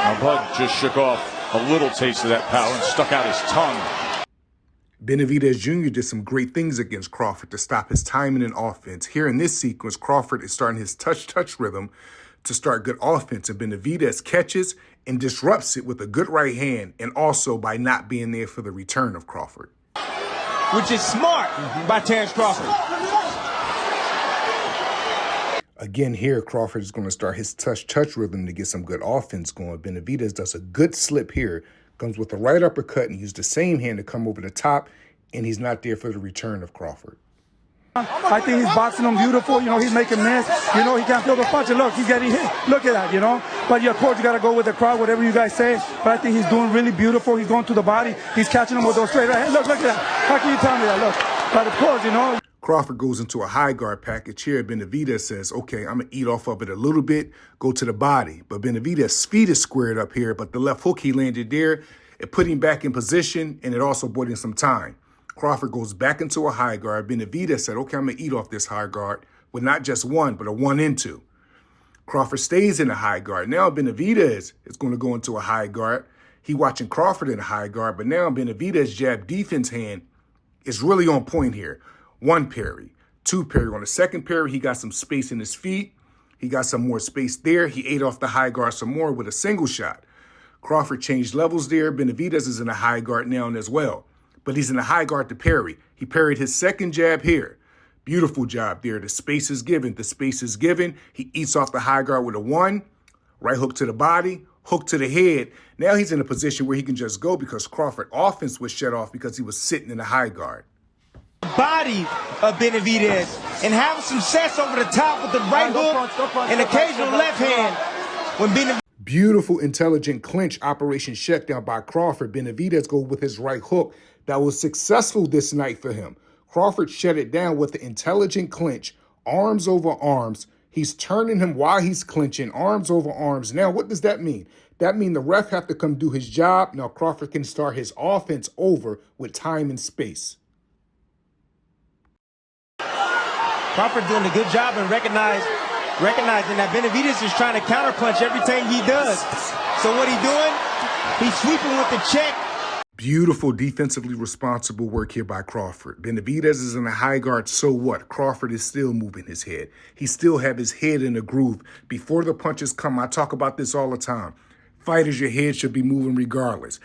Now Bud just shook off a little taste of that power and stuck out his tongue. Benavidez Jr. did some great things against Crawford to stop his timing and offense. Here in this sequence, Crawford is starting his touch rhythm to start good offense, and Benavidez catches and disrupts it with a good right hand, and also by not being there for the return of Crawford. Which is smart by Terrence Crawford. Again, here, Crawford is going to start his touch rhythm to get some good offense going. Benavidez does a good slip here, comes with a right uppercut and used the same hand to come over the top, and he's not there for the return of Crawford. I think he's boxing him beautiful. You know, he's making miss. You know, he can't feel the punch. And look, he's getting hit. Look at that, you know. But, yeah, of course, you got to go with the crowd, whatever you guys say. But I think he's doing really beautiful. He's going to the body. He's catching him with those straight right hands. Look at that. How can you tell me that? Look. But, of course, you know. Crawford goes into a high guard package here. Benavidez says, okay, I'm going to eat off of it a little bit, go to the body. But Benavidez's feet is squared up here, but the left hook he landed there, it put him back in position, and it also bought him some time. Crawford goes back into a high guard. Benavidez said, okay, I'm going to eat off this high guard with not just one, but a 1 and 2. Crawford stays in a high guard. Now Benavidez is going to go into a high guard. He watching Crawford in a high guard, but now Benavidez's jab defense hand is really on point here. 1 parry, 2 parry. On the second parry, he got some space in his feet. He got some more space there. He ate off the high guard some more with a single shot. Crawford changed levels there. Benavidez is in a high guard now as well, but he's in a high guard to parry. He parried his second jab here. Beautiful job there. The space is given. The space is given. He eats off the high guard with a 1, right hook to the body, hook to the head. Now he's in a position where he can just go because Crawford offense was shut off because he was sitting in the high guard. Body of Benavidez and have some success over the top with the right hook and occasional left hand. When Benavidez Beautiful, intelligent clinch operation shutdown by Crawford. Benavidez go with his right hook that was successful this night for him. Crawford shut it down with the intelligent clinch, arms over arms. He's turning him while he's clinching, arms over arms. Now, what does that mean? That means the ref have to come do his job. Now Crawford can start his offense over with time and space. Crawford doing a good job and recognizing that Benavidez is trying to counterpunch everything he does. So what he doing? He's sweeping with the check. Beautiful defensively responsible work here by Crawford. Benavidez is in a high guard, so what? Crawford is still moving his head. He still have his head in a groove. Before the punches come, I talk about this all the time. Fighters, your head should be moving regardless.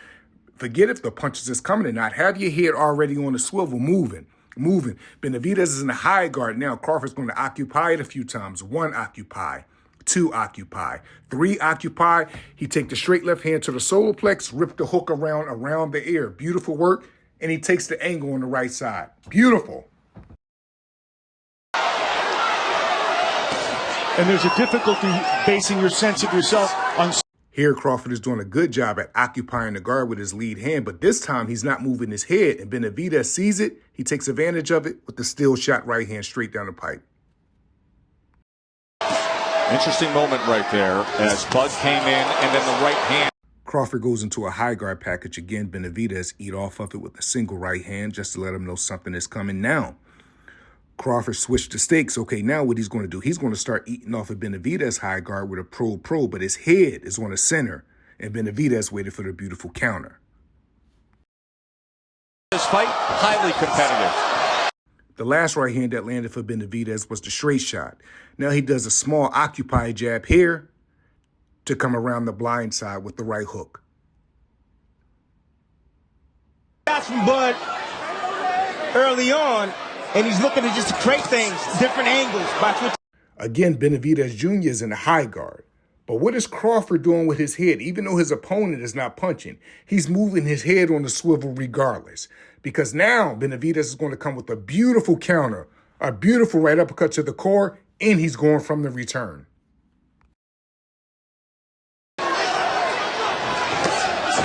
Forget if the punches is coming or not. Have your head already on the swivel, moving. Benavidez is in a high guard now. Crawford's going to occupy it a few times. 1 occupy, 2 occupy, 3 occupy. He take the straight left hand to the solar plex, rip the hook around the ear. Beautiful work. And he takes the angle on the right side. Beautiful. And there's a difficulty basing your sense of yourself on... Here, Crawford is doing a good job at occupying the guard with his lead hand, but this time he's not moving his head, and Benavidez sees it. He takes advantage of it with the still shot right hand straight down the pipe. Interesting moment right there as Bud came in and then the right hand. Crawford goes into a high guard package again. Benavidez eat off of it with a single right hand just to let him know something is coming now. Crawford switched the stakes. Okay, now what he's going to do, he's going to start eating off of Benavidez high guard with a pro, but his head is on the center, and Benavidez waited for the beautiful counter. This fight, highly competitive. The last right hand that landed for Benavidez was the straight shot. Now he does a small occupy jab here to come around the blind side with the right hook. Shots from Bud early on. And he's looking to just create things, different angles. Again, Benavidez Jr. is in the high guard. But what is Crawford doing with his head? Even though his opponent is not punching, he's moving his head on the swivel regardless. Because now Benavidez is going to come with a beautiful counter, a beautiful right uppercut to the core, and he's going from the return.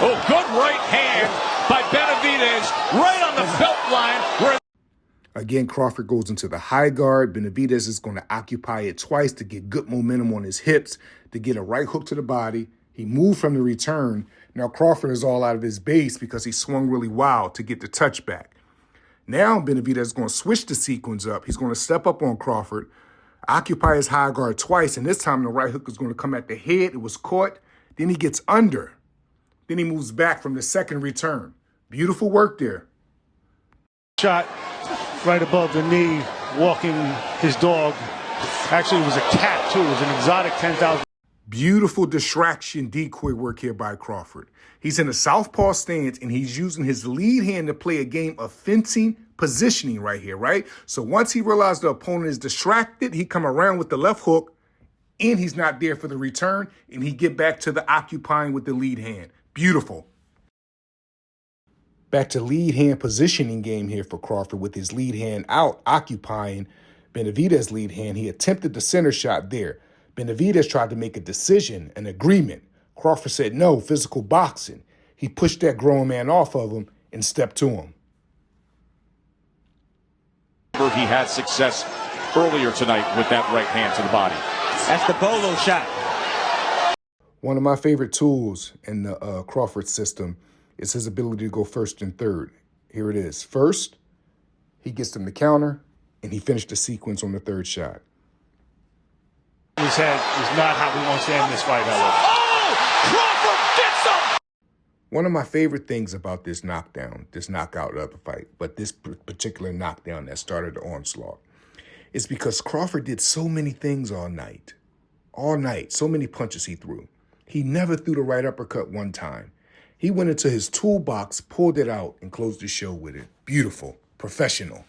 Oh, good right hand by Benavidez right on the belt line where... Again, Crawford goes into the high guard. Benavidez is going to occupy it twice to get good momentum on his hips, to get a right hook to the body. He moved from the return. Now Crawford is all out of his base because he swung really wild to get the touchback. Now Benavidez is going to switch the sequence up. He's going to step up on Crawford, occupy his high guard twice, and this time the right hook is going to come at the head. It was caught. Then he gets under. Then he moves back from the second return. Beautiful work there. Shot right above the knee, walking his dog. Actually, it was a cat, too. It was an exotic 10,000. Beautiful distraction decoy work here by Crawford. He's in a southpaw stance, and he's using his lead hand to play a game of fencing positioning right here, right? So once he realized the opponent is distracted, he come around with the left hook, and he's not there for the return, and he get back to the occupying with the lead hand. Beautiful. Back to lead hand positioning game here for Crawford with his lead hand out, occupying Benavidez' lead hand. He attempted the center shot there. Benavidez tried to make a decision, an agreement. Crawford said no, physical boxing. He pushed that grown man off of him and stepped to him. He had success earlier tonight with that right hand to the body. That's the bolo shot. One of my favorite tools in the Crawford system is his ability to go first and third. Here it is. First, he gets them to counter, and he finished the sequence on the third shot. His head is not how we want to end this fight, however. Oh! Crawford gets him! One of my favorite things about this knockdown, this knockout of the fight, but this particular knockdown that started the onslaught, is because Crawford did so many things all night. All night, so many punches he threw. He never threw the right uppercut one time. He went into his toolbox, pulled it out, and closed the show with it. Beautiful, professional.